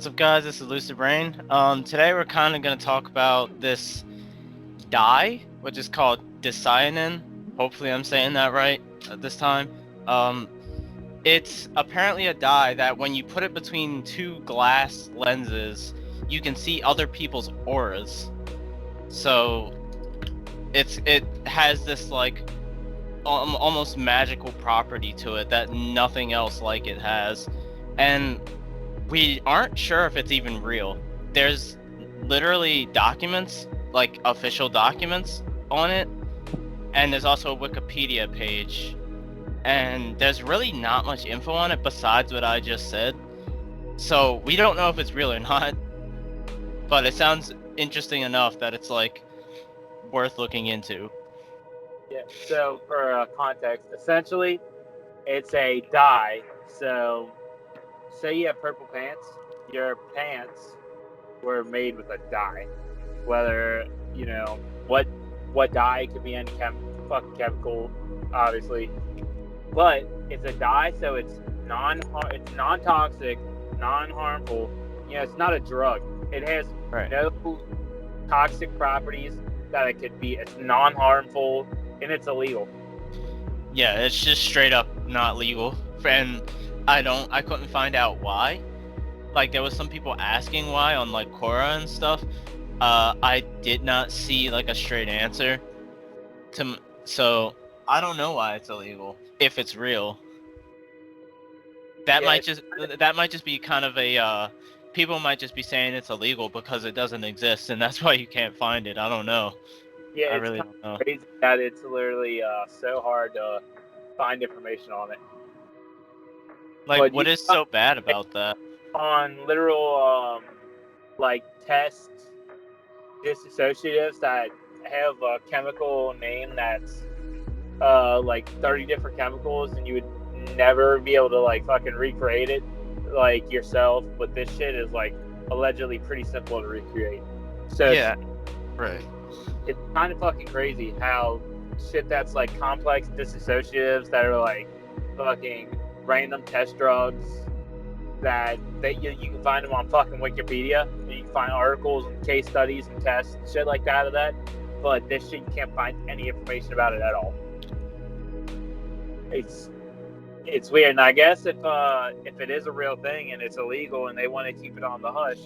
What's up, guys? This is Lucid Brain. Today we're kind of going to talk about this dye, which is called Dycianin. Hopefully I'm saying that right this time. It's apparently a dye that when you put it between two glass lenses, you can see other people's auras. So it has this like almost magical property to it that nothing else like it has, and we aren't sure if it's even real. There's literally documents, like official documents on it, and there's also a Wikipedia page, and there's really not much info on it besides what I just said. So we don't know if it's real or not, but it sounds interesting enough that it's like worth looking into. Yeah, so for context, essentially, it's a dye. So, say you have purple pants, your pants were made with a dye. Whether, what dye, could be any fucking chemical, obviously. But it's a dye, so it's non-toxic, non-harmful. It's not a drug. It has no toxic properties that it could be. It's non-harmful, and it's illegal. Yeah, it's just straight up not legal, and I couldn't find out why. Like, there was some people asking why on like Quora and stuff. I did not see like a straight answer so I don't know why it's illegal if it's real. That might just be kind of a people might just be saying it's illegal because it doesn't exist, and that's why you can't find it. I don't know. Yeah, I it's really kind don't know. of crazy that it's literally so hard to find information on it. Like, But what is so bad about that? On literal like test disassociatives that have a chemical name that's like 30 different chemicals, and you would never be able to like fucking recreate it like yourself, but this shit is like allegedly pretty simple to recreate. So Yeah, right. It's kind of fucking crazy how shit that's like complex disassociatives that are like fucking random test drugs that you can find them on fucking Wikipedia, and you can find articles and case studies and tests and shit like that of that. But this shit, you can't find any information about it at all. It's weird, and I guess if it is a real thing and it's illegal and they want to keep it on the hush,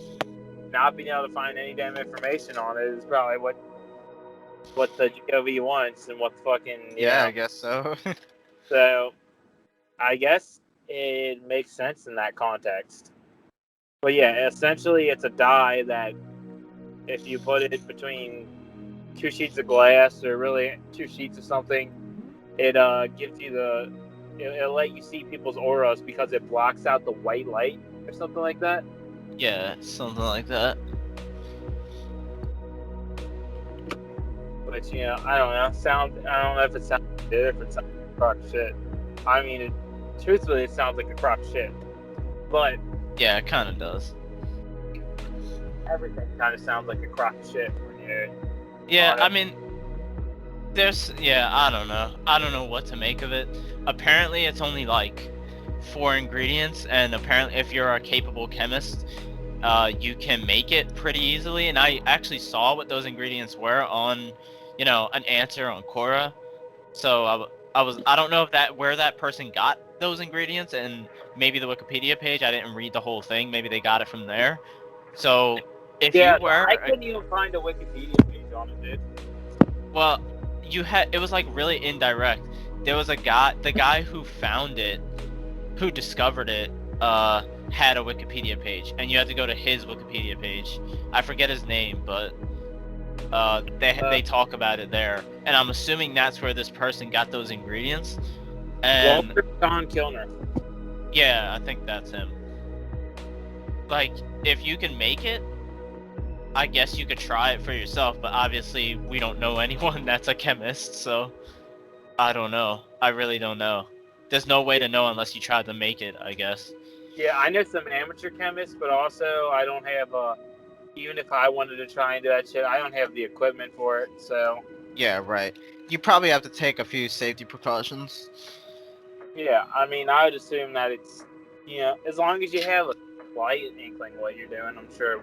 not being able to find any damn information on it is probably what the GOV wants, and what fucking I guess so. So I guess it makes sense in that context. But yeah, essentially it's a dye that if you put it between two sheets of glass, or really two sheets of something, it gives you it'll let you see people's auras because it blocks out the white light or something like that. Yeah, something like that. Which, I don't know. I don't know if it sounds good, if it sounds like crock shit. I mean, truthfully, it sounds like a crock shit. But yeah, it kind of does. Everything kind of sounds like a crock shit when you're. Yeah, I mean, I don't know. I don't know what to make of it. Apparently, it's only like 4 ingredients, and apparently, if you're a capable chemist, you can make it pretty easily. And I actually saw what those ingredients were on, an answer on Quora. So I don't know if where that person got those ingredients, and maybe the Wikipedia page. I didn't read the whole thing. Maybe they got it from there. So if you were, I couldn't even find a Wikipedia page on it, dude. Well, it was like really indirect. There was the guy who found it, who discovered it, had a Wikipedia page, and you had to go to his Wikipedia page. I forget his name, but they talk about it there, and I'm assuming that's where this person got those ingredients. And Walter Don Kilner. Yeah, I think that's him. Like, if you can make it, I guess you could try it for yourself, but obviously we don't know anyone that's a chemist, so I don't know. I really don't know. There's no way to know unless you try to make it, I guess. Yeah, I know some amateur chemists, but also I don't have even if I wanted to try and do that shit, I don't have the equipment for it, so. Yeah, right. You probably have to take a few safety precautions. Yeah, I mean, I would assume that it's, as long as you have slight inkling what you're doing, I'm sure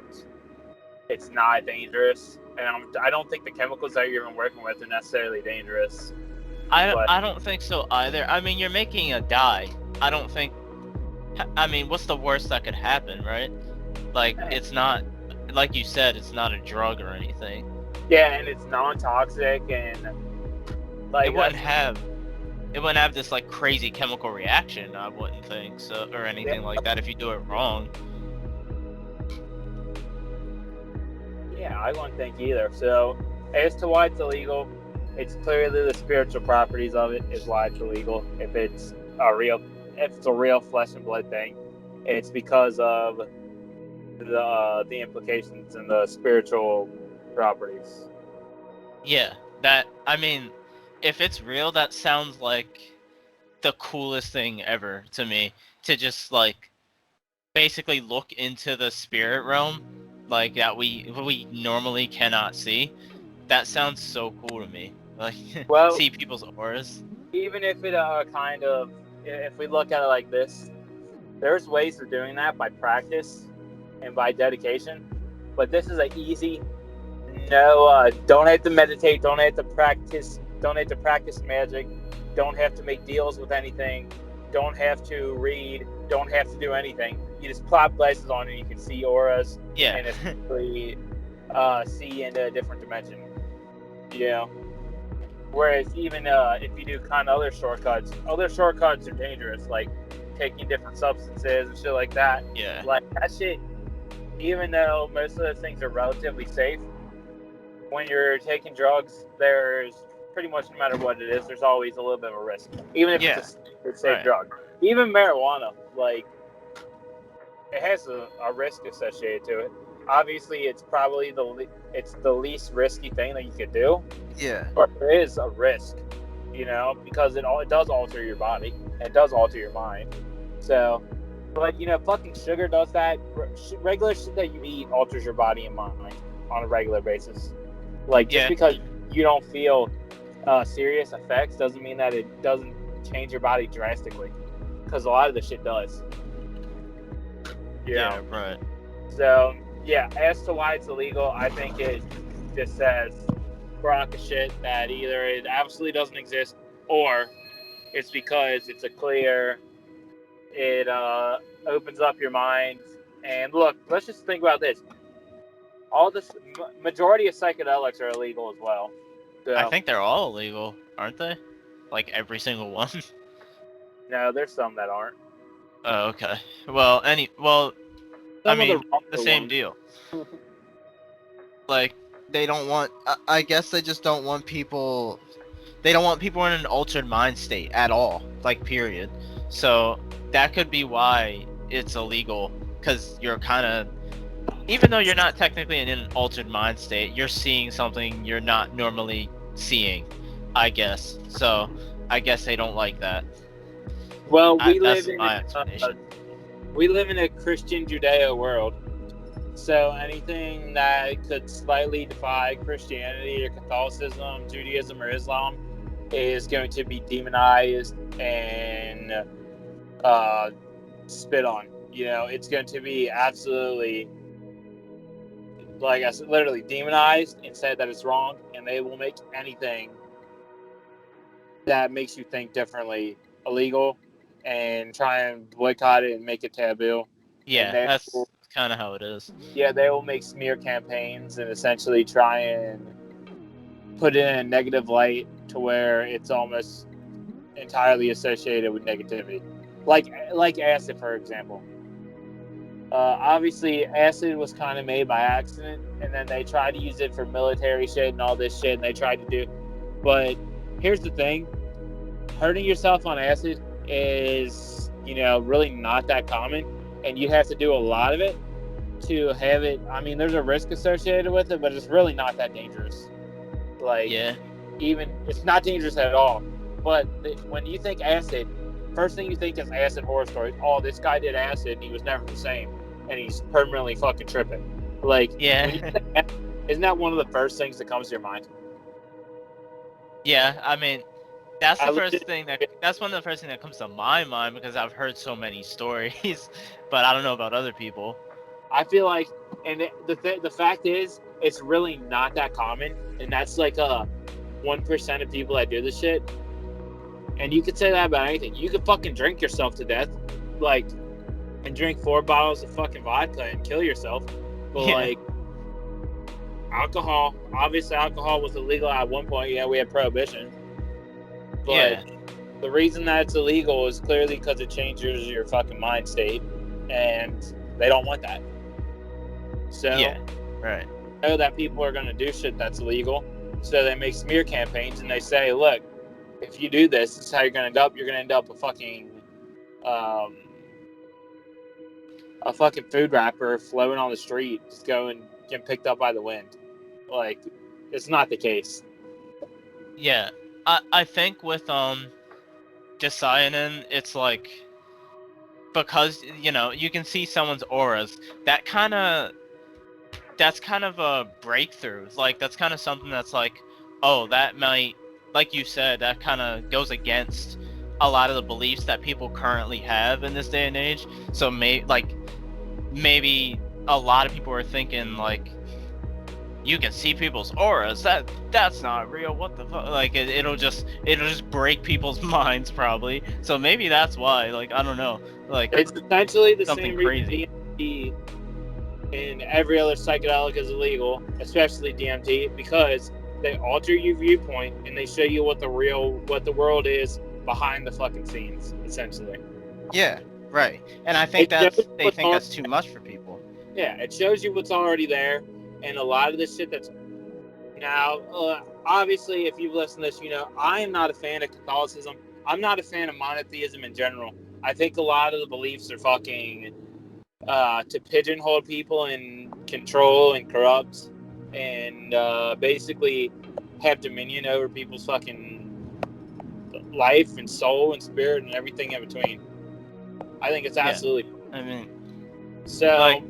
it's not dangerous. And I don't think the chemicals that you're even working with are necessarily dangerous. I don't think so either. I mean, you're making a dye. I don't think. I mean, what's the worst that could happen, right? Like, it's not, like you said, it's not a drug or anything. Yeah, and it's non-toxic, and like it wouldn't have this like crazy chemical reaction. I wouldn't think so, or anything like that if you do it wrong. Yeah, I wouldn't think either. So, as to why it's illegal, it's clearly the spiritual properties of it is why it's illegal. If it's a real flesh and blood thing, it's because of the implications and the spiritual properties. Yeah, I mean, if it's real, that sounds like the coolest thing ever to me. To just like basically look into the spirit realm, like that we normally cannot see. That sounds so cool to me. Like, well, see people's auras. Even if it if we look at it like this, there's ways of doing that by practice and by dedication. But this is an easy, don't have to meditate, don't have to practice magic, don't have to make deals with anything, don't have to read, don't have to do anything. You just plop glasses on and you can see auras. Yeah. And essentially see into a different dimension. Whereas even if you do kind of other shortcuts are dangerous, like taking different substances and shit like that. Yeah. Like that shit, even though most of those things are relatively safe, when you're taking drugs, there's pretty much, no matter what it is, there's always a little bit of a risk. Even if it's a safe drug. Even marijuana, like, it has a risk associated to it. Obviously, it's probably the least risky thing that you could do. Yeah. But there is a risk, because it does alter your body. It does alter your mind. So, but fucking sugar does that. Regular shit that you eat alters your body and mind on a regular basis. Like, just because you don't feel serious effects doesn't mean that it doesn't change your body drastically. Because a lot of the shit does. Yeah, right. So, yeah, as to why it's illegal, I think it just says crock of shit that either it absolutely doesn't exist or it's because it's it opens up your mind. And look, let's just think about this. All this majority of psychedelics are illegal as well. So, I think they're all illegal, aren't they? Like every single one. No, there's some that aren't. Oh, okay. Well, I mean, the same deal. Like, they don't want. I guess they just don't want people. They don't want people in an altered mind state at all. Like, period. So that could be why it's illegal. Because you're kind of, even though you're not technically in an altered mind state, you're seeing something you're not normally seeing, I guess. So I guess they don't like that. Well, we that's live my explanation. We live in a Christian Judeo world. So anything that could slightly defy Christianity or Catholicism, Judaism, or Islam is going to be demonized and spit on. It's going to be absolutely, like I said, literally demonized and said that it's wrong, and they will make anything that makes you think differently illegal and try and boycott it and make it taboo. Yeah, that's kind of how it is. Yeah, they will make smear campaigns and essentially try and put it in a negative light to where it's almost entirely associated with negativity. Like acid, for example. Obviously, acid was kind of made by accident, and then they tried to use it for military shit and all this shit, and they tried to do. But here's the thing: hurting yourself on acid is, really not that common, and you have to do a lot of it to have it. I mean, there's a risk associated with it, but it's really not that dangerous. Even it's not dangerous at all. But when you think acid, first thing you think is acid horror stories. Oh, this guy did acid and he was never the same, and he's permanently fucking tripping. Like, isn't that one of the first things that comes to your mind? Yeah, I mean, That's I the first legit- thing that's one of the first thing that comes to my mind because I've heard so many stories, but I don't know about other people. I feel like, and the fact is, it's really not that common, and that's like 1% of people that do this shit. And you could say that about anything. You could fucking drink yourself to death, like, and drink 4 bottles of fucking vodka and kill yourself. But Yeah. like, alcohol, obviously, alcohol was illegal at one point. Yeah, we had prohibition. But Yeah. the reason that it's illegal is clearly because it changes your fucking mind state, and they don't want that. So Yeah. Right. they know that people are going to do shit that's illegal, so they make smear campaigns and they say, "Look, if you do this, this is how you're going to end up. You're going to end up um, a fucking food wrapper floating on the street, just going getting picked up by the wind." Like, it's not the case. Yeah. I think with Dycianin, it's like because you can see someone's auras. That's kind of a breakthrough. Like that's kind of something that's like, oh, that might, like you said, that kind of goes against a lot of the beliefs that people currently have in this day and age. So maybe a lot of people are thinking like, you can see people's auras. That's not real. What the fuck? Like it'll just break people's minds probably. So maybe that's why. Like I don't know. Like It's essentially the something same crazy. reason DMT and every other psychedelic is illegal, especially DMT, because they alter your viewpoint and they show you what the world is behind the fucking scenes, essentially. Yeah, right. And I think It shows they what's think that's too much for people. Yeah, it shows you what's already there, and a lot of the shit that's now. Obviously, if you've listened to this, you know I am not a fan of Catholicism. I'm not a fan of monotheism in general. I think a lot of the beliefs are fucking to pigeonhole people and control and corrupt, and basically have dominion over people's fucking life and soul and spirit and everything in between. I think it's absolutely. I mean, So. like,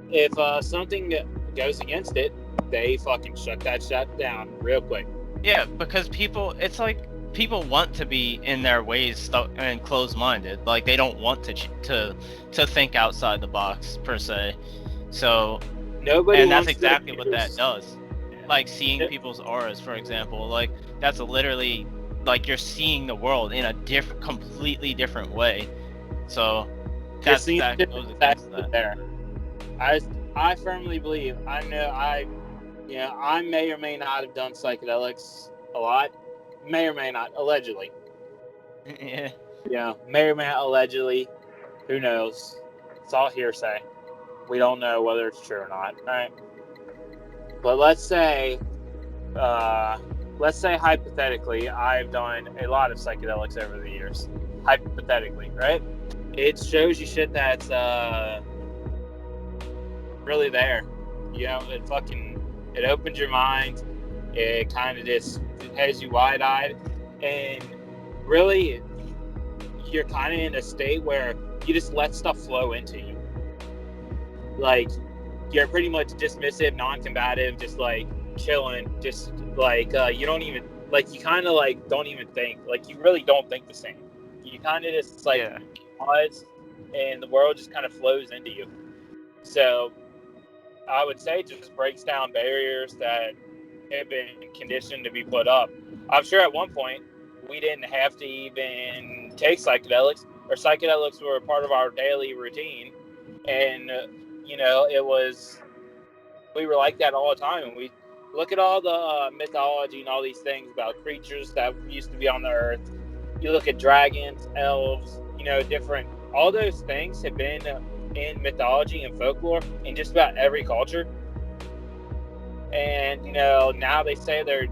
If something goes against it, they fucking shut that shit down real quick. yeah, because it's like people want to be in their ways and closed-minded. Like they don't want to think outside the box per se. So, Nobody. and that's wants exactly to what that does. Like seeing Yep. people's auras, for example. Like that's literally like you're seeing the world in a completely different way. So that goes against that. There. I firmly believe. I know I may or may not have done psychedelics a lot. May or may not, allegedly. Yeah. Yeah, may or may not allegedly. Who knows? It's all hearsay. We don't know whether it's true or not, right? But let's say hypothetically, I've done a lot of psychedelics over the years. Hypothetically, right? It shows you shit that's really there. You know, it opens your mind. It kind of just has you wide-eyed, and really, you're kind of in a state where you just let stuff flow into you. Like, you're pretty much dismissive, non-combative, just like chilling, just like you don't even like you kind of like don't even think, like you really don't think the same. You kind of just like pause, and the world just kind of flows into you. So I would say it just breaks down barriers that have been conditioned to be put up. I'm sure at one point we didn't have to even take psychedelics, or psychedelics were a part of our daily routine, and we were like that all the time. And we look at all the mythology and all these things about creatures that used to be on the earth. You look at dragons, elves, different. All those things have been in mythology and folklore in just about every culture. And now they say they're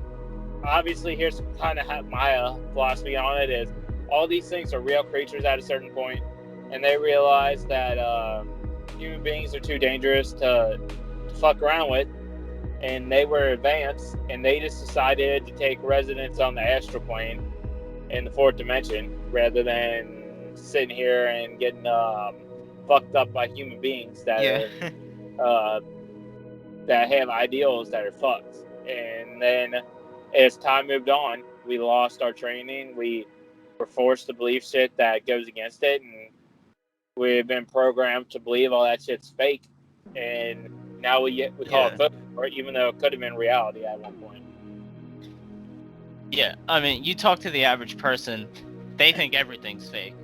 obviously, here's kind of my philosophy on it is all these things are real creatures at a certain point, and they realize that human beings are too dangerous to fuck around with, and they were advanced, and they just decided to take residence on the astral plane in the fourth dimension rather than sitting here and getting fucked up by human beings that that have ideals that are fucked. And then as time moved on, we lost our training. We were forced to believe shit that goes against it, and we've been programmed to believe all that shit's fake. And now we call it folklore, even though it could have been reality at one point. Yeah, I mean, you talk to the average person, they think everything's fake.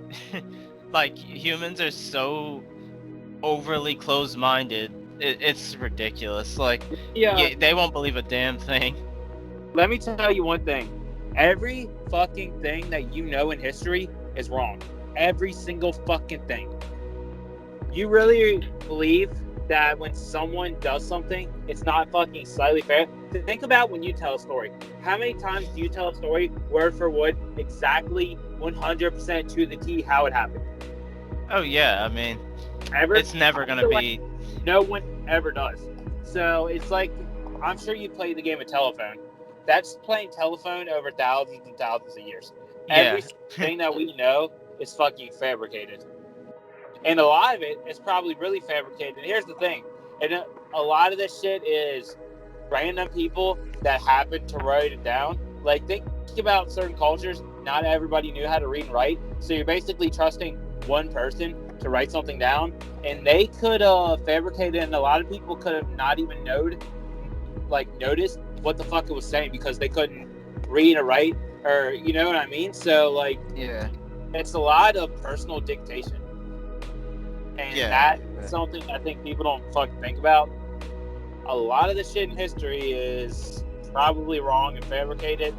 Like, humans are so overly closed-minded, it's ridiculous. Like, yeah, they won't believe a damn thing. Let me tell you one thing. Every fucking thing that you know in history is wrong. Every single fucking thing. You really believe that when someone does something, it's not fucking slightly fair? Think about when you tell a story. How many times do you tell a story word for word, exactly 100% to the T how it happened? Oh yeah, I mean, ever? It's never gonna be. No one ever does. So it's like, I'm sure you played the game of telephone. That's playing telephone over thousands and thousands of years. Yeah. Every thing that we know is fucking fabricated. And a lot of it is probably really fabricated. And here's the thing. And a lot of this shit is random people that happen to write it down. Like, think about certain cultures. Not everybody knew how to read and write. So you're basically trusting one person to write something down. And they could fabricate it. And a lot of people could have not even noticed what the fuck it was saying because they couldn't read or write. Or, you know what I mean? So, like, yeah, it's a lot of personal dictation. And that's something I think people don't fucking think about. A lot of the shit in history is probably wrong and fabricated,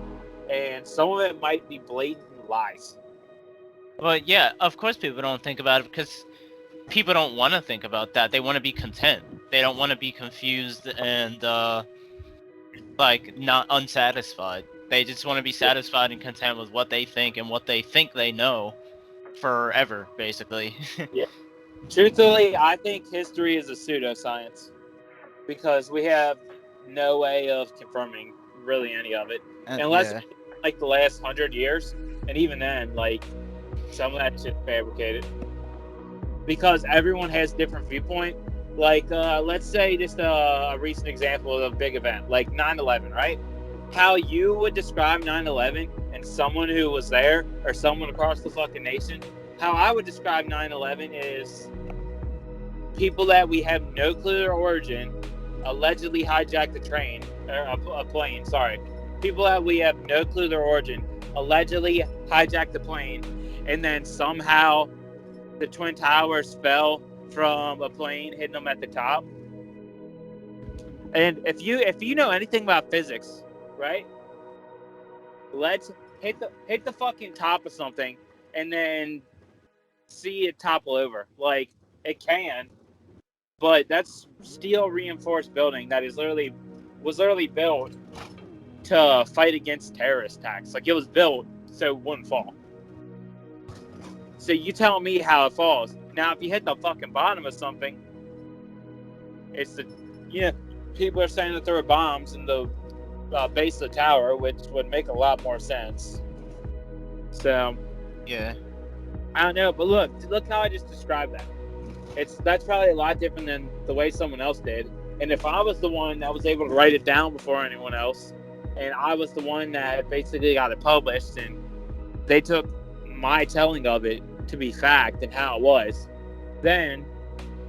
and some of it might be blatant lies. Well, yeah, of course people don't think about it because people don't want to think about that. They want to be content. They don't want to be confused and like not unsatisfied. They just want to be satisfied and content with what they think and what they think they know forever, basically. Yeah. Truthfully, I think history is a pseudoscience because we have no way of confirming really any of it, unless like the last 100 years, and even then, like some of that shit's fabricated because everyone has different viewpoint. Like, let's say just a recent example of a big event, like 9/11, right? How you would describe 9/11 and someone who was there or someone across the fucking nation, how I would describe 9/11 is people that we have no clue their origin allegedly hijacked a plane. Sorry. People that we have no clue their origin allegedly hijacked the plane, and then somehow the Twin Towers fell from a plane hitting them at the top. And if you know anything about physics, right? Let's hit the fucking top of something and then see it topple over. Like, it can, but that's steel reinforced building that was literally built to fight against terrorist attacks. Like, it was built so it wouldn't fall. So you tell me how it falls. Now, if you hit the fucking bottom of something, people are saying that there were bombs in the base of the tower, which would make a lot more sense. So, yeah, I don't know, but look how I just described that. That's probably a lot different than the way someone else did. And if I was the one that was able to write it down before anyone else, and I was the one that basically got it published, and they took my telling of it to be fact and how it was, then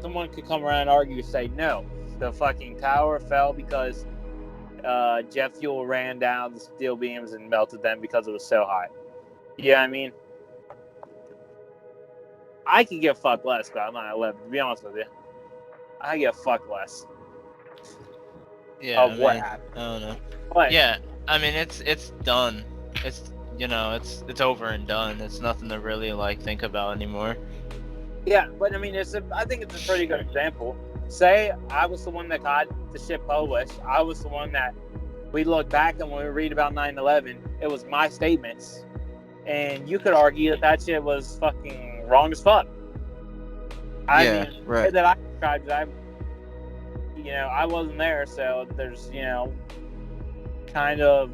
someone could come around and argue and say, no, the fucking tower fell because jet fuel ran down the steel beams and melted them because it was so hot. Yeah, I mean, I could give a fuck less about 9/11, to be honest with you. I give a fuck less. Yeah, what happened. I don't know. But, yeah, I mean, it's done. It's it's over and done. It's nothing to really like think about anymore. Yeah, but I mean, I think it's a pretty good example. Say I was the one that got the shit published. I was the one that we look back and when we read about 9/11, it was my statements. And you could argue that shit was fucking wrong as fuck. I mean, right. That I described that I wasn't there, so there's, kind of,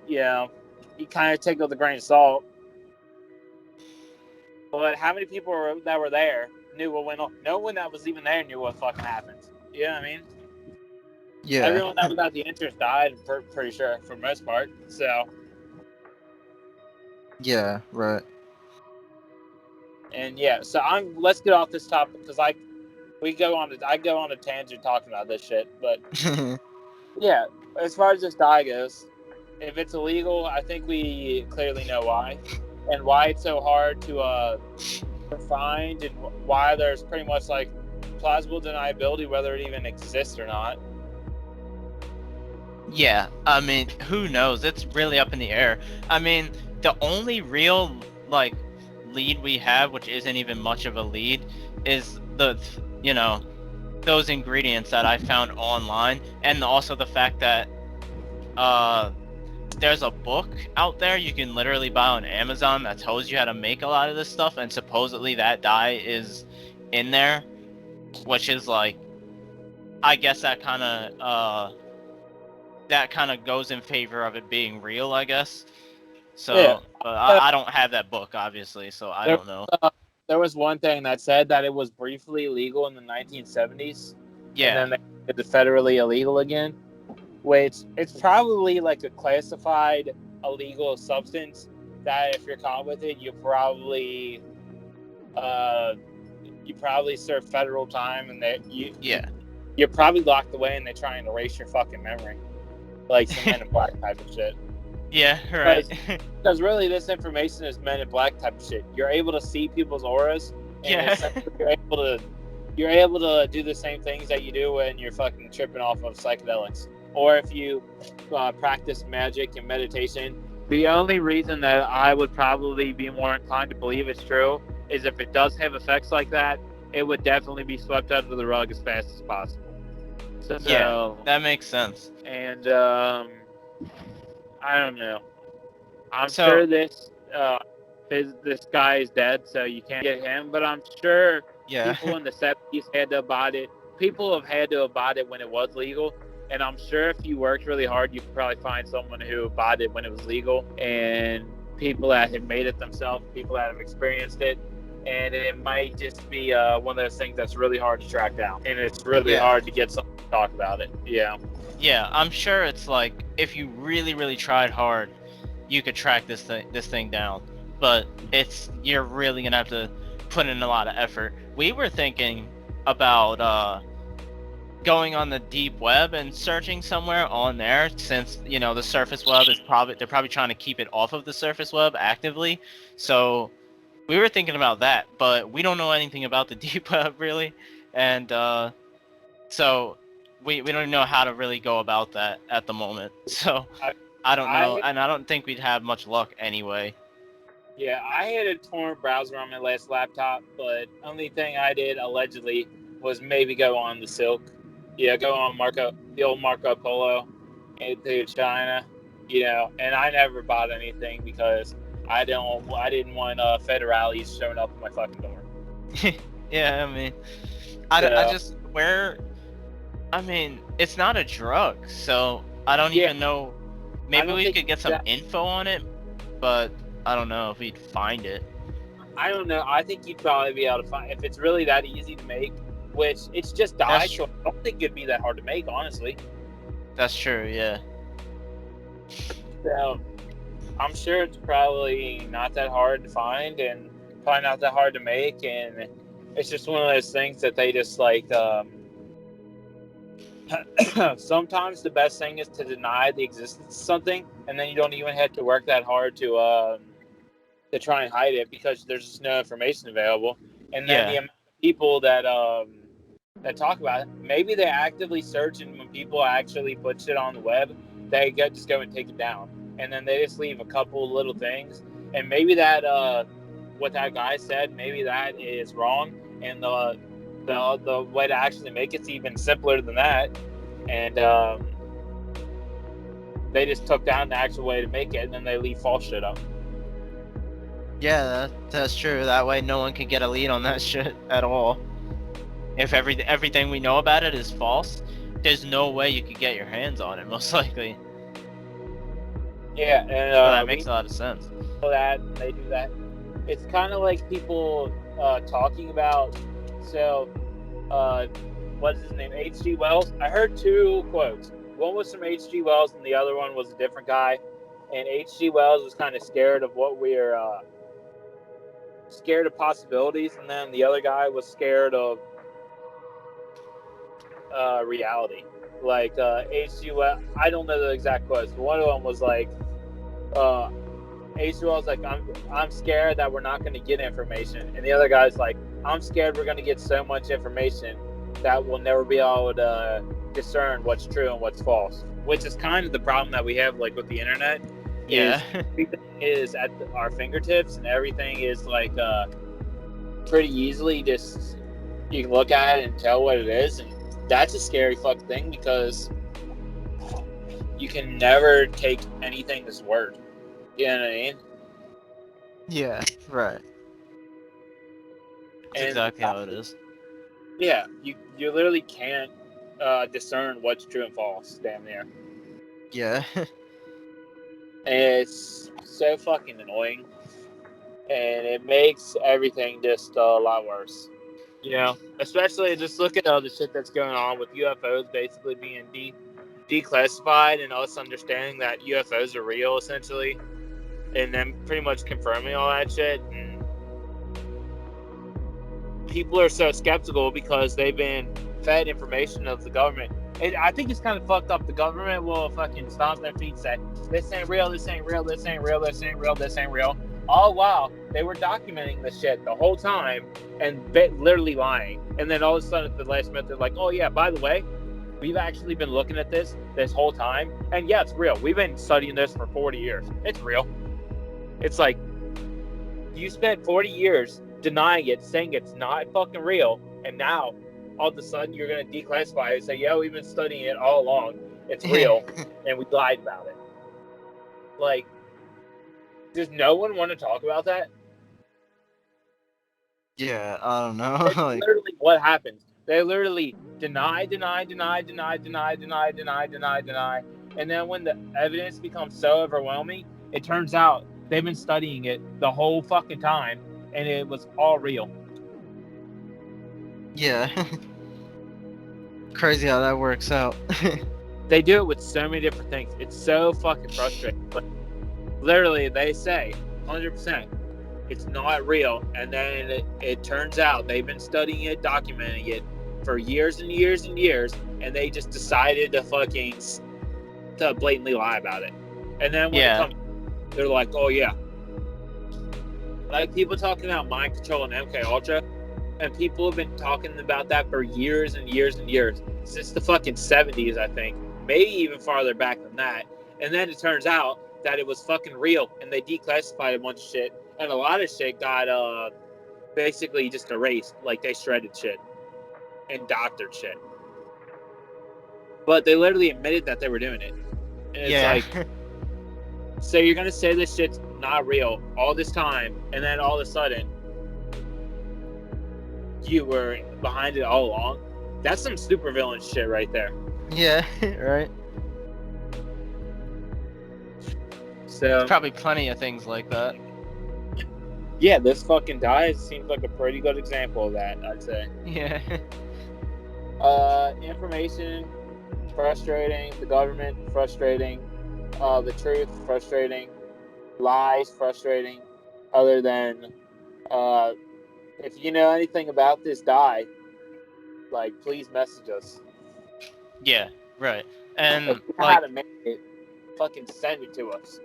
you kind of take it with a grain of salt. But how many people that were there knew what went on? No one that was even there knew what fucking happened. You know what I mean? Yeah. Everyone that was at the entrance died, pretty sure, for the most part. So. Yeah, right. And yeah, so let's get off this topic because I go on a tangent talking about this shit. But yeah, as far as this dye goes, if it's illegal, I think we clearly know why, and why it's so hard to find, and why there's pretty much like plausible deniability whether it even exists or not. Yeah, I mean, who knows? It's really up in the air. I mean, the only real like lead we have, which isn't even much of a lead, is those ingredients that I found online, and also the fact that there's a book out there you can literally buy on Amazon that tells you how to make a lot of this stuff, and supposedly that dye is in there, which is like, I guess that kind of goes in favor of it being real, I guess. So, Yeah. but I don't have that book, obviously, so I don't know. There was one thing that said that it was briefly legal in the 1970s, Yeah. and then they did it federally illegal again, which it's probably like a classified illegal substance that if you're caught with it, you probably serve federal time, and you're probably locked away, and they try and erase your fucking memory, like some Men in Black type of shit. Yeah, right. Because really, this information is Men in Black type of shit. You're able to see people's auras. And Yeah. you're able to do the same things that you do when you're fucking tripping off of psychedelics, or if you practice magic and meditation. The only reason that I would probably be more inclined to believe it's true is if it does have effects like that, it would definitely be swept under the rug as fast as possible. So, yeah, that makes sense. And I don't know. I'm sure this guy is dead, so you can't get him. But I'm sure people in the 70s had to abide it. People have had to abide it when it was legal. And I'm sure if you worked really hard, you could probably find someone who abided when it was legal. And people that have made it themselves, people that have experienced it. And it might just be one of those things that's really hard to track down. And it's really hard to get someone to talk about it. Yeah. Yeah, I'm sure it's like, if you really, really tried hard, you could track this thing down. But you're really gonna have to put in a lot of effort. We were thinking about going on the deep web and searching somewhere on there, since the surface web they're probably trying to keep it off of the surface web actively. So we were thinking about that, but we don't know anything about the deep web really, and so we don't even know how to really go about that at the moment. So I don't know, and I don't think we'd have much luck anyway. Yeah, I had a torrent browser on my last laptop, but only thing I did allegedly was maybe go on the Silk. Yeah, go on the old Marco Polo into China, and I never bought anything because I didn't want federales showing up at my fucking door. Yeah, I mean, I mean, it's not a drug, so I don't even know. Maybe we could get some info on it, but I don't know if we'd find it. I don't know. I think you'd probably be able to find, if it's really that easy to make, which it's just dye, so I don't think it'd be that hard to make, honestly. That's true, yeah. So, I'm sure it's probably not that hard to find and probably not that hard to make, and it's just one of those things that they just like, sometimes the best thing is to deny the existence of something, and then you don't even have to work that hard to try and hide it because there's just no information available. And then the amount of people that talk about it, maybe they actively search, and when people actually put shit on the web, they just go and take it down, and then they just leave a couple little things, and maybe that what that guy said, maybe that is wrong, and the way to actually make it's even simpler than that, and they just took down the actual way to make it, and then they leave false shit up. Yeah, that's true. That way no one can get a lead on that shit at all. If everything we know about it is false, there's no way you could get your hands on it, most likely. Yeah, and so that makes a lot of sense. That they do that. It's kind of like people talking about. So, what's his name, H.G. Wells. I heard two quotes. One was from H.G. Wells, and the other one was a different guy. And H.G. Wells was kind of scared of what we're scared of possibilities, and then the other guy was scared of reality. Like H.G. Wells, I don't know the exact quotes, but one of them was like, H.G. Wells like, I'm scared that we're not going to get information, and the other guy's like, I'm scared we're going to get so much information that we'll never be able to discern what's true and what's false. Which is kind of the problem that we have, like with the internet. Yeah. Everything is at our fingertips, and everything is like pretty easily just you can look at it and tell what it is, and that's a scary fuck thing because you can never take anything as word. You know what I mean? Yeah, right. That's exactly how it is. Yeah, you literally can't discern what's true and false, damn near. Yeah. It's so fucking annoying, and it makes everything just a lot worse. You know, especially just look at all the shit that's going on with UFOs basically being declassified, and us understanding that UFOs are real, essentially, and then pretty much confirming all that shit. And people are so skeptical because they've been fed information of the government. I think it's kind of fucked up. The government will fucking stomp their feet and say, this ain't real, this ain't real, this ain't real, this ain't real, this ain't real. All while they were documenting the shit the whole time and literally lying. And then all of a sudden at the last minute, they're like, oh yeah, by the way, we've actually been looking at this whole time. And yeah, it's real. We've been studying this for 40 years. It's real. It's like, you spent 40 years denying it, saying it's not fucking real. And now, all of a sudden, you're going to declassify it and say, yeah, we've been studying it all along. It's real. And we lied about it. Like, does no one want to talk about that? Yeah, I don't know. That's literally what happens. They literally deny. And then when the evidence becomes so overwhelming, it turns out they've been studying it the whole fucking time, and it was all real. Yeah. Crazy how that works out. They do it with so many different things. It's so fucking frustrating. But literally, they say 100% it's not real, and then it turns out they've been studying it, documenting it for years and years and years, and they just decided to blatantly lie about it. And then when it comes, they're like, oh yeah. Like people talking about mind control and MK Ultra, and people have been talking about that for years and years and years. Since the fucking 70s, I think. Maybe even farther back than that. And then it turns out that it was fucking real, and they declassified a bunch of shit. And a lot of shit got basically just erased. Like they shredded shit and doctored shit. But they literally admitted that they were doing it. And it's like, so you're going to say this shit's not real all this time, and then all of a sudden, you were behind it all along? That's some supervillain shit right there. Yeah, right. So there's probably plenty of things like that. Yeah, this fucking die seems like a pretty good example of that, I'd say. Yeah. Information, frustrating. The government, frustrating. The truth, frustrating. Lies, frustrating. Other than, if you know anything about this die, like, please message us. Yeah, right. And if you know how to make it, fucking send it to us.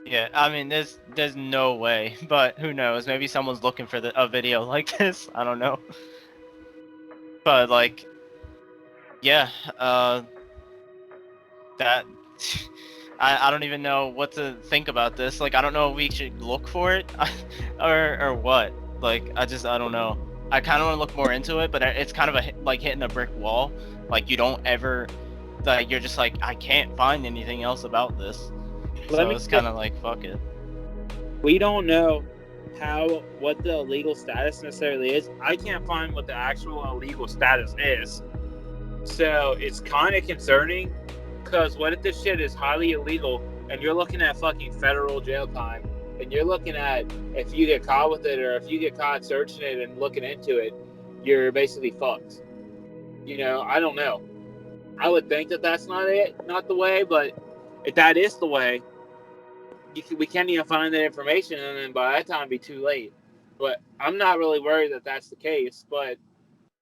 Yeah, I mean, there's no way, but who knows? Maybe someone's looking for a video like this. I don't know. But like, yeah, that I don't even know what to think about this. Like, I don't know if we should look for it or what. Like, I don't know. I kind of want to look more into it, but it's kind of like hitting a brick wall. Like, you don't ever, like, you're just like, I can't find anything else about this. So it's kind of like, fuck it. We don't know what the legal status necessarily is. I can't find what the actual legal status is. So it's kind of concerning, because what if this shit is highly illegal and you're looking at fucking federal jail time, and you're looking at if you get caught with it, or if you get caught searching it and looking into it, you're basically fucked. I don't know. I would think that that's not the way, but if that is the way, we can't even find that information, and then by that time it'd be too late. But I'm not really worried that that's the case. But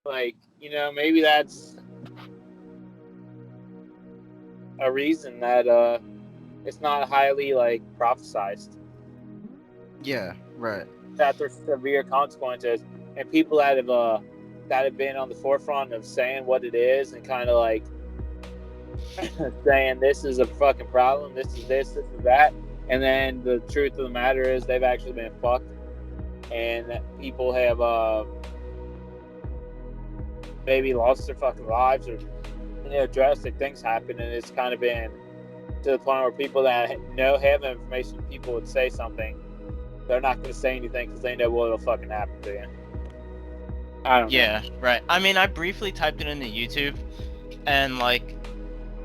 maybe that's a reason that it's not highly prophesized. Yeah, right. That there's severe consequences, and people that have been on the forefront of saying what it is and kind of saying this is a fucking problem, this is this is that, and then the truth of the matter is they've actually been fucked, and that people have maybe lost their fucking lives, or drastic things happen, and it's kind of been to the point where people that have information, people would say something, they're not going to say anything because they know what will fucking happen to you. I don't know. Yeah, right. I mean, I briefly typed it into YouTube, and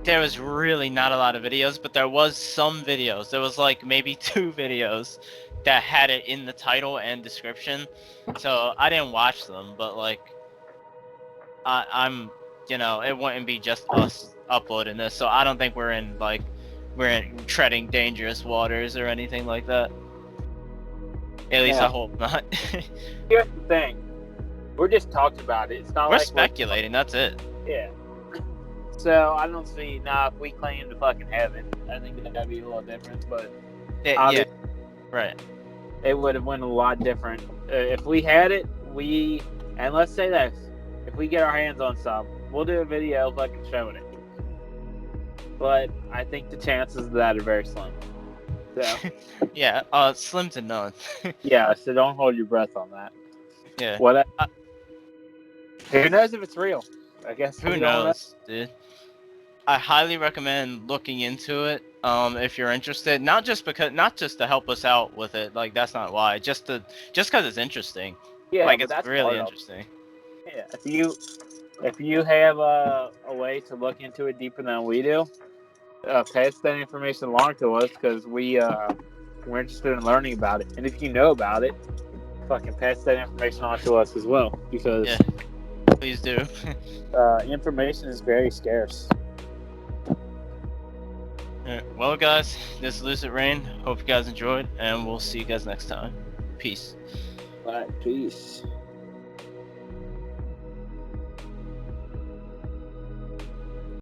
there was really not a lot of videos, but there was some videos. There was maybe 2 videos that had it in the title and description. So I didn't watch them, but I'm it wouldn't be just us uploading this. So I don't think we're in treading dangerous waters or anything like that. At least I hope not. Here's the thing. We're just talking about it. It's not we're speculating, that's it. Yeah. So I don't see if we claim to fucking heaven, I think that'd be a little different, but yeah, right. It would have went a lot different if we had it. And let's say this: if we get our hands on some, we'll do a video fucking showing it. But I think the chances of that are very slim. So yeah, slim to none. Yeah, so don't hold your breath on that. Yeah. What? Who knows if it's real? I guess who knows, dude. I highly recommend looking into it if you're interested. Not just to help us out with it. That's not why. Just because it's interesting. Yeah, it's that's really interesting. Yeah, if you have a way to look into it deeper than we do, pass that information along to us, because we're interested in learning about it. And if you know about it, fucking pass that information on to us as well, because please do. Information is very scarce. Alright, well guys, this is Lucid Rain. Hope you guys enjoyed, and we'll see you guys next time. Peace. All right, peace.